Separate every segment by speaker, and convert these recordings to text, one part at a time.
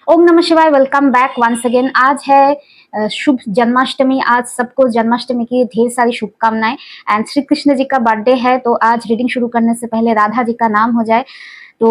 Speaker 1: ओम नमः शिवाय। Welcome back once again. आज है शुभ जन्माष्टमी। आज सबको जन्माष्टमी की ढेर सारी शुभकामनाएं। एंड श्री कृष्ण जी का बर्थडे है, तो आज रीडिंग शुरू करने से पहले राधा जी का नाम हो जाए। तो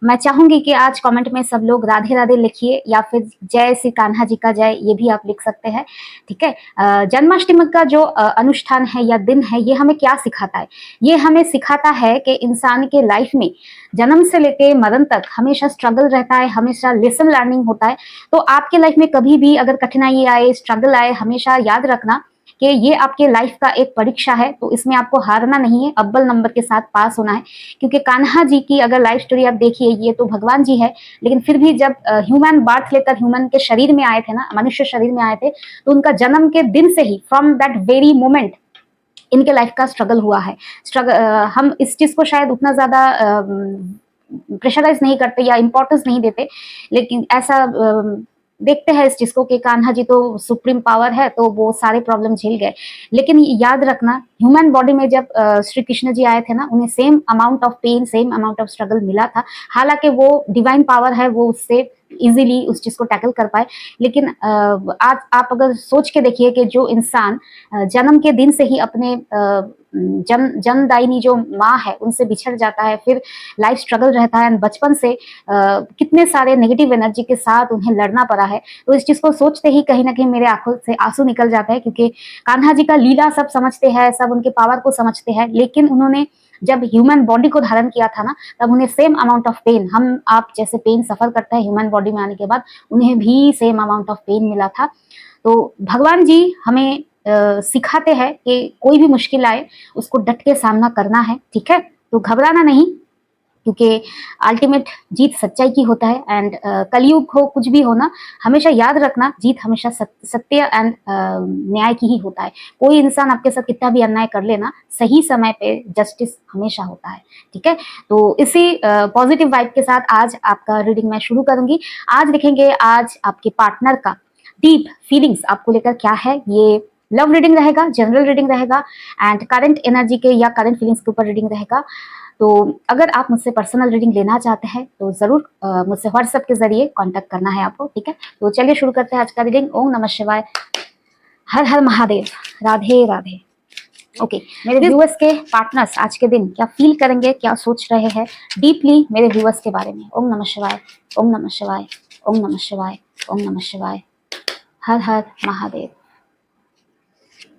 Speaker 1: मैं चाहूंगी कि आज कमेंट में सब लोग राधे राधे लिखिए, या फिर जय श्री कान्हा जी का जय, ये भी आप लिख सकते हैं। ठीक है। जन्माष्टमी का जो अनुष्ठान है या दिन है, ये हमें क्या सिखाता है? ये हमें सिखाता है कि इंसान के लाइफ में जन्म से लेके मरण तक हमेशा स्ट्रगल रहता है, हमेशा लेसन लर्निंग होता है। तो आपके लाइफ में कभी भी अगर कठिनाई आए, स्ट्रगल आए, हमेशा याद रखना कि ये आपके लाइफ का एक परीक्षा है। तो इसमें आपको हारना नहीं है, अव्वल नंबर के साथ पास होना है। क्योंकि कान्हा जी की अगर लाइफ स्टोरी आप देखिए, ये तो भगवान जी है, लेकिन फिर भी जब ह्यूमन बर्थ लेकर ह्यूमन के शरीर में आए थे ना, मनुष्य शरीर में आए थे, तो उनका जन्म के दिन से ही, फ्रॉम दैट वेरी मोमेंट, इनके लाइफ का स्ट्रगल हुआ है। हम इस चीज को शायद उतना ज्यादा प्रेशराइज नहीं करते या इंपॉर्टेंस नहीं देते, लेकिन ऐसा देखते हैं इस चीज को कि कान्हा जी तो सुप्रीम पावर है, तो वो सारे प्रॉब्लम झेल गए। लेकिन याद रखना, ह्यूमन बॉडी में जब श्री कृष्ण जी आए थे ना, उन्हें same amount of pain, same amount of struggle मिला था। हालांकि वो डिवाइन पावर है, वो उससे इजीली उस चीज को टैकल कर पाए। लेकिन आज आप अगर सोच के देखिए कि जो इंसान जन्म के दिन से ही अपने जन्मदायिनी जो माँ है उनसे बिछड़ जाता है, फिर लाइफ स्ट्रगल रहता है, बचपन से कितने सारे नेगेटिव एनर्जी के साथ उन्हें लड़ना पड़ा है। तो इस चीज को सोचते ही कहीं ना कहीं मेरे आंखों से आंसू निकल जाता है, क्योंकि कान्हा जी का लीला सब समझते हैं, सब उनके पावर को समझते हैं, लेकिन उन्होंने जब ह्यूमन बॉडी को धारण किया था ना, तब उन्हें सेम अमाउंट ऑफ पेन, हम आप जैसे पेन सफर करते हैं ह्यूमन बॉडी में आने के बाद, उन्हें भी सेम अमाउंट ऑफ पेन मिला था। तो भगवान जी हमें सिखाते हैं कि कोई भी मुश्किल आए उसको डट के सामना करना है। ठीक है, तो घबराना नहीं, क्योंकि अल्टीमेट जीत सच्चाई की होता है। एंड कलयुग हो, कुछ भी हो ना, हमेशा याद रखना, जीत हमेशा सत्य एंड न्याय की ही होता है। कोई इंसान आपके साथ कितना भी अन्याय कर लेना, सही समय पे जस्टिस हमेशा होता है। ठीक है, तो इसी पॉजिटिव वाइब के साथ आज आपका रीडिंग मैं शुरू करूंगी। आज देखेंगे आज आपके पार्टनर का डीप फीलिंग्स आपको लेकर क्या है। ये लव रीडिंग रहेगा, जनरल रीडिंग रहेगा, एंड करंट एनर्जी के या करंट फीलिंग्स के ऊपर रीडिंग रहेगा। तो अगर आप मुझसे पर्सनल रीडिंग लेना चाहते हैं तो जरूर मुझसे व्हाट्सएप के जरिए कांटेक्ट करना है आपको। ठीक है, तो चलिए शुरू करते हैं आज का रीडिंग। ओम नमः शिवाय, हर हर महादेव, राधे राधे। ओके, मेरे व्यूअर्स के पार्टनर्स आज के दिन क्या फील करेंगे, क्या सोच रहे हैं डीपली मेरे व्यूअर्स के बारे में। ओम नमः शिवाय, ओम नमः शिवाय, ओम नमः शिवाय, ओम नमः शिवाय, हर Har Mahadev.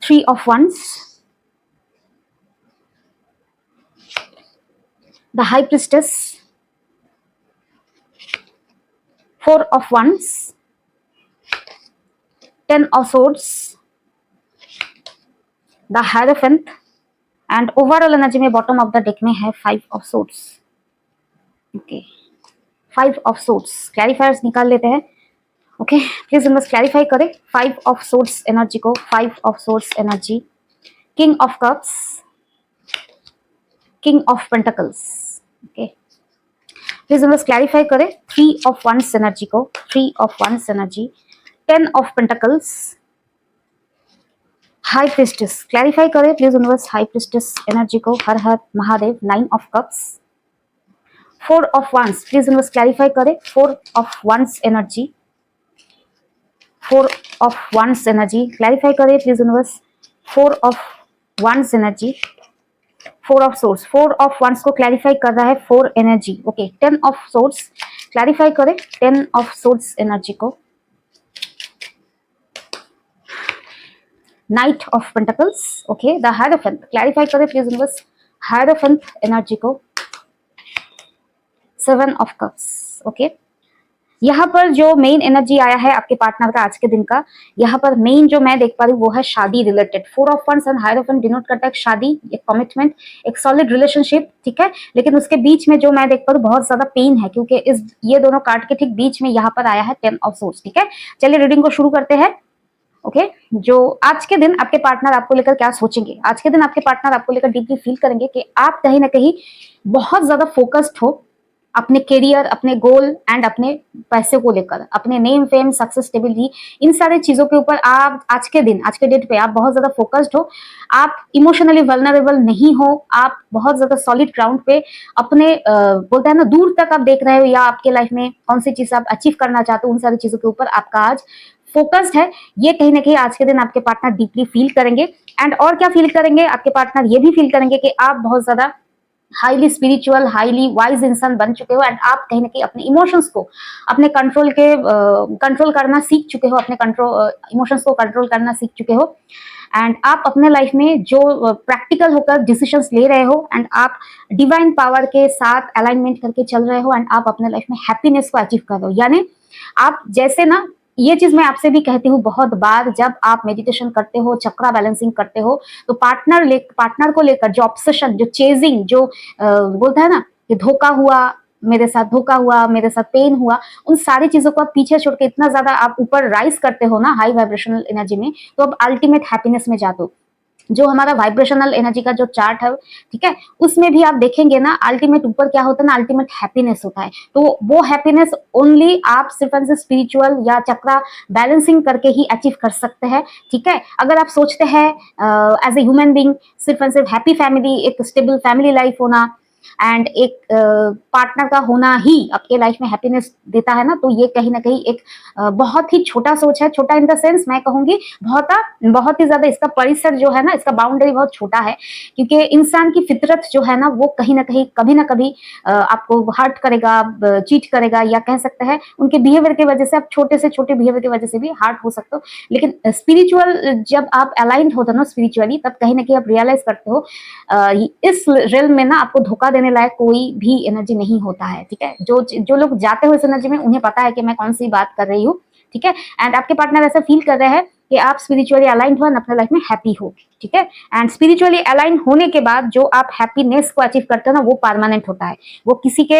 Speaker 1: 3 of Wands, the High Priestess, 4 of Wands, 10 of Swords, the Hierophant, and overall energy में बॉटम ऑफ द डेक में है 5 of Swords। Okay, 5 of Swords क्लैरिफायर्स निकाल लेते हैं। ओके, प्लीज बस क्लैरिफाई करें 5 of Swords एनर्जी को। 5 of Swords energy, king of cups, king of pentacles. Okay, please बस क्लैरिफाई करें 3 of Wands एनर्जी को। 3 of Wands energy, 10 of Pentacles, high priestess clarify करें please universe. High priestess energy को, Har Har Mahadev. 9 of Cups, 4 of Wands please universe clarify करें 4 of Wands energy. 4 of Wands energy clarify करें please universe. 4 of Wands energy. 4 of Swords, 4 of Wands को clarify कर रहा है 4 energy. Okay, 10 of Swords clarify करें 10 of Swords energy को। Night of pentacles, okay, the hierophant clarify करें please universe. Hierophant energy को। 7 of Cups, okay. यहाँ पर जो मेन एनर्जी आया है आपके पार्टनर का आज के दिन का, यहाँ पर मेन जो मैं देख पा रही हूँ वो है शादी related. 4 of Wands and hierophant denote करता है एक शादी, एक कमिटमेंट, एक सॉलिड रिलेशनशिप। ठीक है, लेकिन उसके बीच में जो मैं देख पा रही हूँ बहुत ज्यादा पेन है, क्योंकि ये दोनों कार्ड के ठीक बीच में यहाँ पर आया है 10 of Swords। ठीक है, चलिए रीडिंग को शुरू करते हैं। ओके, जो आज के दिन आपके पार्टनर आपको लेकर क्या सोचेंगे। आज के दिन आपके पार्टनर आपको लेकर डीपली फील करेंगे कि आप कहीं ना कहीं बहुत ज्यादा फोकस्ड हो अपने करियर, अपने गोल एंड अपने पैसे को लेकर, अपने नेम फेम सक्सेस स्टेबिलिटी, इन सारे चीजों के ऊपर आप आज के दिन, आज के डेट पे आप बहुत ज्यादा फोकस्ड हो। आप इमोशनली वल्नरेबल नहीं हो, आप बहुत ज्यादा सॉलिड ग्राउंड पे अपने बोलते हैं ना दूर तक आप देख रहे हो, या आपके लाइफ में कौन सी चीज आप अचीव करना चाहते हो, उन सारी चीजों के ऊपर आपका आज फोकस्ड है। ये कहीं ना कहीं आज के दिन आपके पार्टनर डीपली फील करेंगे। एंड और क्या फील करेंगे, आपके पार्टनर ये भी फील करेंगे कि आप बहुत ज्यादा हाईली स्पिरिचुअल, हाईली वाइज इंसान बन चुके हो, एंड आप कहीं ना कहीं अपने इमोशंस को अपने कंट्रोल करना सीख चुके हो, अपने कंट्रोल इमोशंस को कंट्रोल करना सीख चुके हो। एंड आप अपने लाइफ में जो प्रैक्टिकल होकर डिसीजंस ले रहे हो, एंड आप डिवाइन पावर के साथ अलाइनमेंट करके चल रहे हो, एंड आप अपने लाइफ में हैप्पीनेस को अचीव कर रहे हो। यानी आप जैसे ना, ये चीज मैं आपसे भी कहती हूँ बहुत बार, जब आप मेडिटेशन करते हो, चक्रा बैलेंसिंग करते हो, तो पार्टनर को लेकर जो ऑब्सेशन, जो चेजिंग, जो बोलता है ना कि धोखा हुआ मेरे साथ, धोखा हुआ मेरे साथ, पेन हुआ, उन सारी चीजों को आप पीछे छोड़ के इतना ज्यादा आप ऊपर राइज करते हो ना हाई वाइब्रेशनल एनर्जी में, तो अब अल्टीमेट हैप्पीनेस में जाते हो। जो हमारा वाइब्रेशनल एनर्जी का जो चार्ट है, ठीक है, उसमें भी आप देखेंगे ना, अल्टीमेट ऊपर क्या होता है ना, अल्टीमेट हैप्पीनेस होता है। तो वो हैप्पीनेस ओनली आप सिर्फ एंड सिर्फ स्पिरिचुअल या चक्रा बैलेंसिंग करके ही अचीव कर सकते हैं। ठीक है, अगर आप सोचते हैं एज ए ह्यूमन बींग सिर्फ एंड सिर्फ हैप्पी फैमिली, एक स्टेबल फैमिली लाइफ होना एंड एक पार्टनर का होना ही आपके लाइफ में हैप्पीनेस देता है ना, तो ये कहीं ना कहीं एक बहुत ही छोटा सोच है। छोटा इन द सेंस मैं कहूंगी बहुत ही ज्यादा, इसका परिसर जो है ना, इसका बाउंड्री बहुत छोटा है, क्योंकि इंसान की फितरत जो है ना, वो कहीं ना कहीं कभी ना कभी आपको हर्ट करेगा, चीट करेगा, या कह सकते हैं उनके बिहेवियर की वजह से, आप छोटे से छोटे बिहेवियर की वजह से भी हर्ट हो सकते हो। लेकिन स्पिरिचुअल जब आप अलाइंड होते हो ना स्पिरिचुअली, तब कहीं ना कहीं आप रियलाइज करते हो इस रियल में ना आपको धोखा देने लायक कोई भी एनर्जी नहीं होता है। ठीक है, जो लोग जाते हो इस एनर्जी में, उन्हें पता है कि मैं कौन सी बात कर रही हूँ। ठीक है, एंड आपके पार्टनर ऐसा फील कर रहे हैं कि आप स्पिरिचुअली अलाइंड हो, अपने लाइफ में हैप्पी हो। ठीक है, एंड स्पिरिचुअली अलाइन होने के बाद जो आप हैप्पीनेस को अचीव करते हो ना, वो परमानेंट होता है। वो किसी के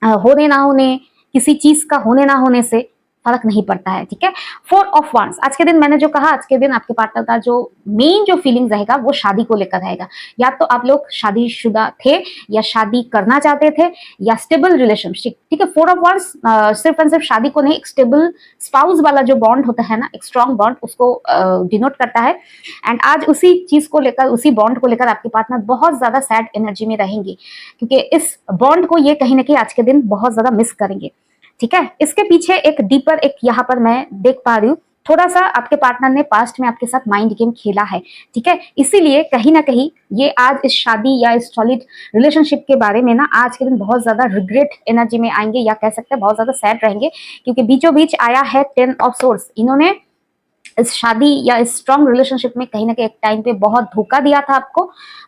Speaker 1: होने ना होने, किसी चीज का होने ना होने से फर्क नहीं पड़ता है। ठीक है, 4 ऑफ वांड्स, आज के दिन मैंने जो कहा, आज के दिन आपके पार्टनर का जो मेन जो फीलिंग रहेगा वो शादी को लेकर रहेगा। या तो आप लोग शादीशुदा थे, या शादी करना चाहते थे, या स्टेबल रिलेशनशिप। ठीक है, 4 ऑफ वांड्स सिर्फ एंड सिर्फ शादी को नहीं, एक स्टेबल स्पाउस वाला जो बॉन्ड होता है ना, एक स्ट्रॉन्ग बॉन्ड, उसको डिनोट करता है। एंड आज उसी चीज को लेकर, उसी बॉन्ड को लेकर आपके पार्टनर बहुत ज्यादा सैड एनर्जी में रहेंगे, क्योंकि इस बॉन्ड को ये कहीं ना कहीं आज के दिन बहुत ज्यादा मिस करेंगे। ठीक है, इसके पीछे एक डीपर, एक यहाँ पर मैं देख पा रही हूँ, थोड़ा सा आपके पार्टनर ने पास्ट में आपके साथ माइंड गेम खेला है। ठीक है, इसीलिए कहीं ना कहीं ये आज इस शादी या इस सॉलिड रिलेशनशिप के बारे में ना आज के दिन बहुत ज्यादा रिग्रेट एनर्जी में आएंगे, या कह सकते हैं बहुत ज्यादा सैड रहेंगे, क्योंकि बीचों बीच आया है 10 ऑफ सोर्ड्स। इन्होंने इस शादी या इस स्ट्रॉन्ग रिलेशनशिप में कहीं ना कहीं एक टाइम पे बहुत धोखा दिया था आपको,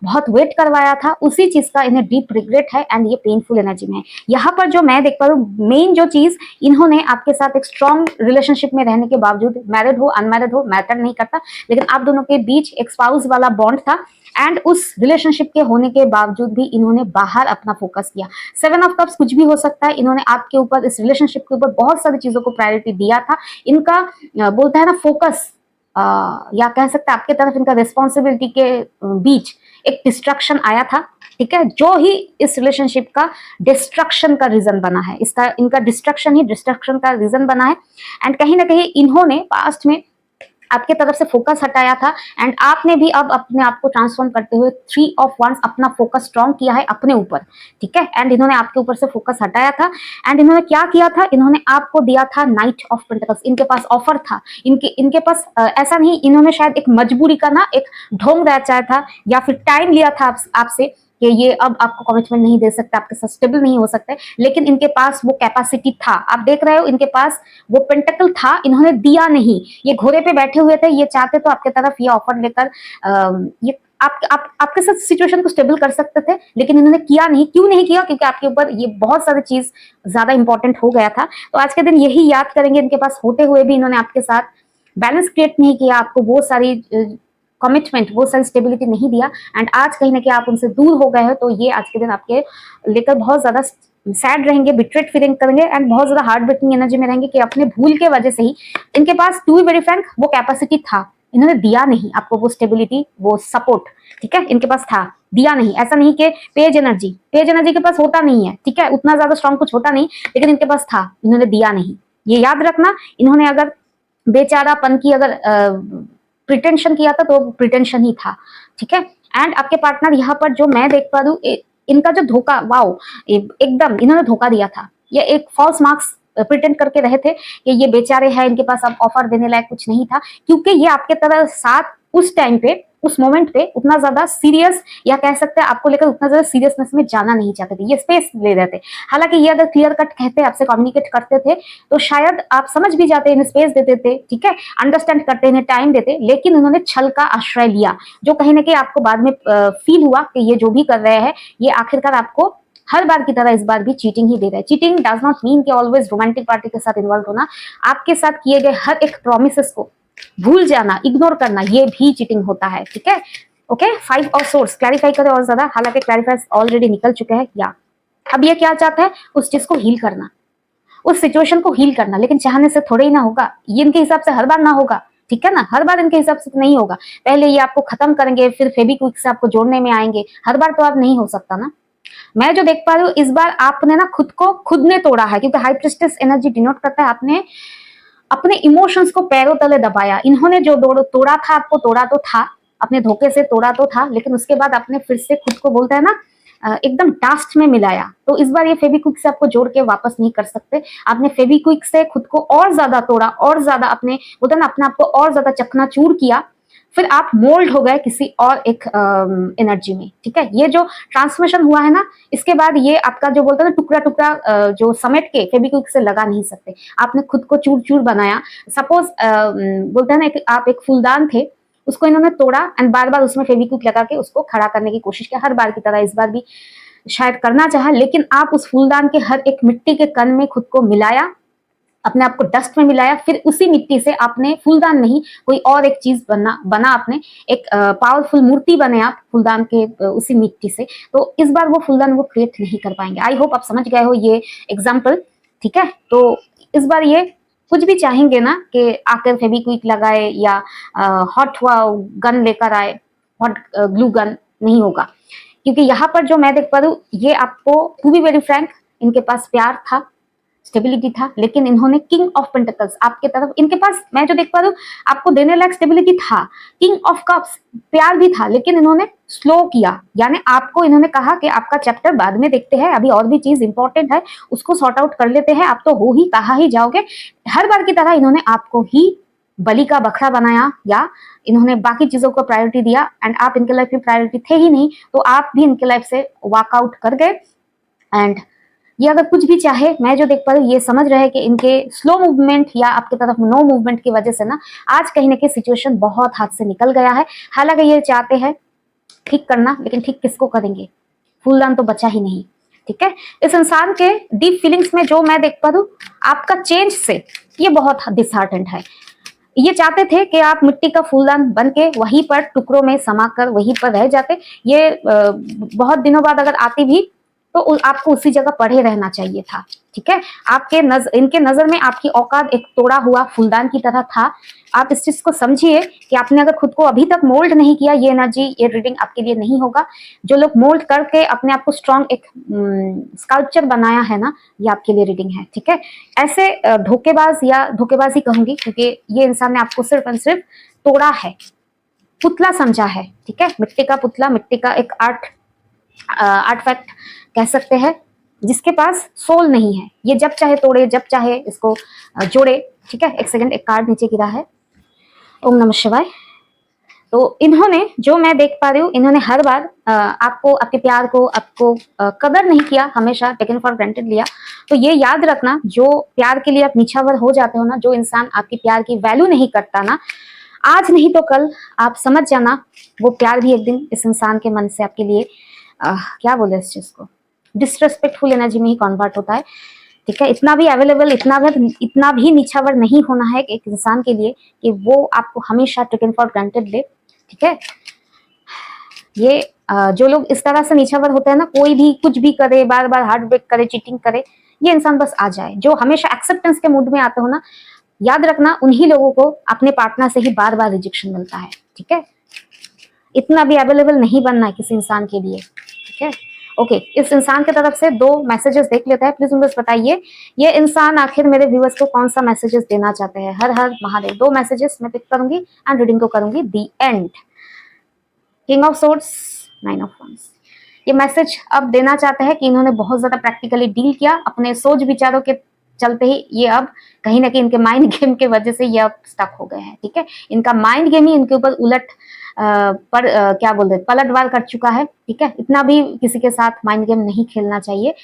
Speaker 1: बहुत वेट करवाया था, उसी चीज का इन्हें डीप रिग्रेट है, एंड ये पेनफुल एनर्जी में है। यहाँ पर जो मैं देख पा रही हूँ, मेन जो चीज, इन्होंने आपके साथ एक स्ट्रॉन्ग रिलेशनशिप में रहने के बावजूद, मैरिड हो अनमैरिड हो मैटर नहीं करता, लेकिन आप दोनों के बीच एक स्पाउस वाला बॉन्ड था, एंड उस रिलेशनशिप के होने के बावजूद भी इन्होंने बाहर अपना फोकस किया। 7 ऑफ कप्स कुछ भी हो सकता है, इन्होंने आपके ऊपर, इस रिलेशनशिप के ऊपर बहुत सारी चीजों को प्रायोरिटी दिया था। इनका बोलता है ना फोकस, या कह सकते हैं आपके तरफ इनका रिस्पॉन्सिबिलिटी के बीच एक डिस्ट्रक्शन आया था। ठीक है, जो ही इस रिलेशनशिप का डिस्ट्रक्शन का रीजन बना है, इसका इनका डिस्ट्रक्शन ही डिस्ट्रक्शन का रीजन बना है। एंड कहीं ना कहीं इन्होंने पास्ट में आपके तरफ से फोकस हटाया था, एंड आपने भी अब अपने आप को ट्रांसफॉर्म करते हुए 3 ऑफ वांड्स अपना फोकस स्ट्रॉन्ग किया है अपने ऊपर। ठीक है, एंड इन्होंने आपके ऊपर से फोकस हटाया था, एंड इन्होंने क्या किया था, इन्होंने आपको दिया था नाइट ऑफ पेंटिकल्स। इनके पास ऑफर था, इनके पास ऐसा नहीं, इन्होंने शायद एक मजबूरी का ना एक ढोंग रचाया था, या फिर टाइम लिया था आपसे कि ये अब आपको कमिटमेंट नहीं दे सकते, आपके साथ स्टेबल नहीं हो सकते, लेकिन इनके पास वो कैपेसिटी था। आप देख रहे हो, इनके पास वो पेंटिकल था, इन्होंने दिया नहीं। ये घोड़े पे बैठे हुए थे, ये चाहते तो आपके तरफ ये ऑफर लेकर ये आपके साथ सिचुएशन को स्टेबल कर सकते थे, लेकिन इन्होंने किया नहीं। क्यों नहीं किया? क्योंकि आपके ऊपर ये बहुत सारी चीज ज्यादा इंपॉर्टेंट हो गया था। तो आज के दिन यही याद करेंगे, इनके पास होते हुए भी इन्होंने आपके साथ बैलेंस क्रिएट नहीं किया, आपको वो सारी कमिटमेंट, वो सारी स्टेबिलिटी नहीं दिया, एंड आज कहीं ना कहीं आप उनसे दूर हो गए हो। तो ये आज के दिन आपके लेकर बहुत ज्यादा सैड रहेंगे, बिट्रेट फीलिंग करेंगे, एंड बहुत ज्यादा हार्ट ब्रेकिंग एनर्जी में रहेंगे कि अपने भूल के वजह से ही इनके पास, टू बी वेरी फ्रैंक, वो कैपेसिटी था, इन्होंने दिया नहीं आपको वो स्टेबिलिटी, वो सपोर्ट। ठीक है, इनके पास था, दिया नहीं। ऐसा नहीं कि पेज एनर्जी के पास होता नहीं है, ठीक है, उतना ज्यादा स्ट्रांग कुछ होता नहीं, लेकिन इनके पास था, इन्होंने दिया नहीं। ये याद रखना, इन्होंने अगर बेचारापन की अगर प्रिटेंशन किया था तो प्रिटेंशन ही था, ठीक है। एंड आपके पार्टनर यहाँ पर जो मैं देख पा रही हूँ, इनका जो धोखा, वाओ, एकदम इन्होंने धोखा दिया था। ये एक फॉल्स मार्क्स प्रिटेंड करके रहे थे कि ये बेचारे हैं, इनके पास अब ऑफर देने लायक कुछ नहीं था, क्योंकि ये आपके तरह साथ उस टाइम पे, उस मोमेंट पे उतना ज्यादा सीरियस, या कह सकते हैं आपको लेकर उतना ज्यादा सीरियसनेस में जाना नहीं चाहते थे, ये स्पेस ले रहे थे। हालांकि ये अगर क्लियर कट कहते, आपसे कम्युनिकेट करते थे तो शायद आप समझ भी जाते, इन्हें स्पेस देते थे, ठीक है, अंडरस्टैंड करते, इन्हें टाइम देते, लेकिन उन्होंने छल का आश्रय लिया, जो कहीं ना कहीं आपको बाद में फील हुआ कि ये जो भी कर रहे हैं ये आखिरकार आपको हर बार की तरह इस बार भी चीटिंग ही दे रहा है। चीटिंग डज नॉट मीन कि ऑलवेज रोमांटिक पार्टी के साथ इन्वॉल्व होना, आपके साथ किए गए हर एक प्रोमिसेस को भूल जाना, इग्नोर करना, ये भी चीटिंग होता है, ठीक है। ओके, 5 ऑफ सोर्स क्लैरिफाई करें और ज्यादा, हालांकि क्लैरिफाई ऑलरेडी निकल चुके हैं। या अब ये क्या चाहता है, उस चीज को हील करना, उस सिचुएशन को हील करना, लेकिन चाहने से थोड़े ही ना होगा, ये इनके हिसाब से हर बार ना होगा, ठीक है ना, हर बार इनके हिसाब से तो नहीं होगा। पहले ये आपको खत्म करेंगे, फिर फेविक्विक से आपको जोड़ने में आएंगे, हर बार तो आप नहीं हो सकता ना। मैं जो देख पा रही हूँ, इस बार आपने ना खुद ने तोड़ा है, क्योंकि हाई प्रिस्टेस एनर्जी डिनोट करता है आपने अपने इमोशंस को पैरों तले दबाया। इन्होंने जो तोड़ा था, आपको तोड़ा तो था, अपने धोखे से तोड़ा तो था, लेकिन उसके बाद आपने फिर से खुद को, बोलते हैं ना, एकदम टास्ट में मिलाया। तो इस बार ये फेविक्विक से आपको जोड़ के वापस नहीं कर सकते। आपने फेविक्विक से खुद को और ज्यादा तोड़ा, और ज्यादा अपने, बोलते हैं ना, अपने आप को और ज्यादा चकनाचूर किया, फिर आप मोल्ड हो गए किसी और एक एनर्जी में, ठीक है। ये जो ट्रांसफॉर्मेशन हुआ है ना, इसके बाद ये आपका जो बोलते हैं ना टुकड़ा टुकड़ा जो समेट के फेविक्विक से लगा नहीं सकते, आपने खुद को चूर चूर बनाया। सपोज बोलते हैं ना, आप एक फूलदान थे, उसको इन्होंने तोड़ा एंड बार बार उसमें फेविक्विक लगा के उसको खड़ा करने की कोशिश किया, हर बार की तरह इस बार भी शायद करना चाहा, लेकिन आप उस फूलदान के हर एक मिट्टी के कण में खुद को मिलाया, अपने आप को डस्ट में मिलाया, फिर उसी मिट्टी से आपने फूलदान नहीं, कोई और एक चीज बना आपने, एक पावरफुल मूर्ति बने आप फूलदान के उसी मिट्टी से। तो इस बार वो फूलदान वो क्रिएट नहीं कर पाएंगे। आई होप आप समझ गए हो ये एग्जाम्पल, ठीक है। तो इस बार ये कुछ भी चाहेंगे ना कि आकर फेविक्विक लगाए या हॉट गन लेकर आए, हॉट ग्लू गन, नहीं होगा, क्योंकि यहाँ पर जो मैं देख पा रही हूँ, ये आपको, टू बी वेरी फ्रैंक, इनके पास प्यार था, स्टेबिलिटी था, लेकिन इन्होंने किंग ऑफ पेंटिकल्स आपके तरफ, इनके पास मैं जो देख पा रही हूँ, आपको देने लायक स्टेबिलिटी था, किंग ऑफ कप्स प्यार भी था, लेकिन इन्होंने स्लो किया, यानी आपको इन्होंने कहा कि आपका चैप्टर बाद में देखते हैं, अभी और भी चीज इंपॉर्टेंट है, उसको सॉर्ट आउट कर लेते हैं, आप तो हो ही कहा ही जाओगे। हर बार की तरह इन्होंने आपको ही बलि का बकरा बनाया, या इन्होंने बाकी चीजों को प्रायोरिटी दिया, एंड आप इनके लाइफ में प्रायोरिटी थे ही नहीं, तो आप भी इनके लाइफ से वॉकआउट कर गए। एंड ये अगर कुछ भी चाहे, मैं जो देख पा रही हूँ, ये समझ रहे हैं कि इनके स्लो मूवमेंट या आपके तरफ नो मूवमेंट की वजह से ना आज कहीं ना कहीं सिचुएशन बहुत हाथ से निकल गया है। हालांकि ये चाहते हैं ठीक करना, लेकिन ठीक किसको करेंगे, फूलदान तो बचा ही नहीं, ठीक है। इस इंसान के डीप फीलिंग्स में जो मैं देख पा रही हूँ, आपका चेंज से ये बहुत डिसहार्टेंड है। ये चाहते थे कि आप मिट्टी का फूलदान बन के वहीं पर टुकड़ों में समाकर वहीं पर रह जाते। ये बहुत दिनों बाद अगर आती भी तो आपको उसी जगह पड़े रहना चाहिए था, ठीक है। इनके नजर में आपकी औकात एक तोड़ा हुआ फूलदान की तरह था। आप इस चीज को समझिए कि आपने अगर खुद को अभी तक मोल्ड नहीं किया, ये एनर्जी, ये रीडिंग आपके लिए नहीं होगा। जो लोग मोल्ड करके अपने आप को स्ट्रॉन्ग एक स्कल्पचर बनाया है ना, ये आपके लिए रीडिंग है, ठीक है। ऐसे धोखेबाज, या धोखेबाजी कहूंगी, क्योंकि ये इंसान ने आपको सिर्फ और सिर्फ तोड़ा है, पुतला समझा है, ठीक है। मिट्टी का पुतला, मिट्टी का एक आर्टफैक्ट कह सकते हैं, जिसके पास सोल नहीं है। ये जब चाहे तोड़े, जब चाहे इसको जोड़े, ठीक है। एक सेकंड, एक कार्ड नीचे गिरा है। ओम नमः शिवाय। तो इन्होंने, जो मैं देख पा रही हूँ, इन्होंने हर बार आपको, आपके प्यार को, आपको कदर नहीं किया, हमेशा टेकन फॉर ग्रांटेड लिया। तो ये याद रखना, जो प्यार के लिए आप निछावर हो जाते हो ना, जो इंसान आपकी प्यार की वैल्यू नहीं करता ना, आज नहीं तो कल आप समझ जाना, वो प्यार भी एक दिन इस इंसान के मन से आपके लिए क्या बोले इस चीज को, डिसरेस्पेक्टफुल एनर्जी में ही कन्वर्ट होता है, ठीक है। इतना भी अवेलेबल, इतना भी निछावर नहीं होना है एक इंसान के लिए कि वो आपको हमेशा टेकन फॉर ग्रांटेड ले, ठीक है। ये जो लोग इस तरह से निछावर होते हैं ना, कोई भी कुछ भी करे, बार बार हार्ट ब्रेक करे, चीटिंग करे, ये इंसान बस आ जाए। जो हमेशा एक्सेप्टेंस के मूड में आते हो ना, याद रखना, उन्हीं लोगों को अपने पार्टनर से ही बार बार रिजेक्शन मिलता है, ठीक है। इतना भी अवेलेबल नहीं बनना है किसी इंसान के लिए, ठीक है। ओके, इस इंसान की तरफ से 2 मैसेजेस देख लेते हैं। प्लीज बस बताइए ये इंसान आखिर मेरे व्यूअर्स को कौन सा मैसेजेस देना चाहते हैं। हर हर महादेव। 2 मैसेजेस मैं पिक करूंगी एंड रीडिंग को करूंगी the end. King of swords, 9 of wands. ये मैसेज अब देना चाहते हैं कि इन्होंने बहुत ज्यादा प्रैक्टिकली डील किया अपने सोच विचारों के चलते ही, ये अब कहीं ना कहीं इनके माइंड गेम के वजह से ये अब स्टक हो गए हैं, ठीक है। इनका माइंड गेम ही इनके ऊपर क्या बोलते हैं, पलटवार कर चुका है, ठीक है। इतना भी किसी के साथ माइंड गेम नहीं खेलना चाहिए,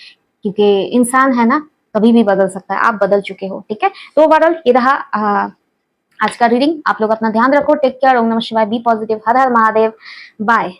Speaker 1: क्योंकि इंसान है ना, कभी भी बदल सकता है। आप बदल चुके हो, ठीक है। तो ओवरऑल ये रहा आज का रीडिंग। आप लोग अपना ध्यान रखो, टेक केयर, ओम नमः शिवाय, बी पॉजिटिव, हर हर महादेव, बाय।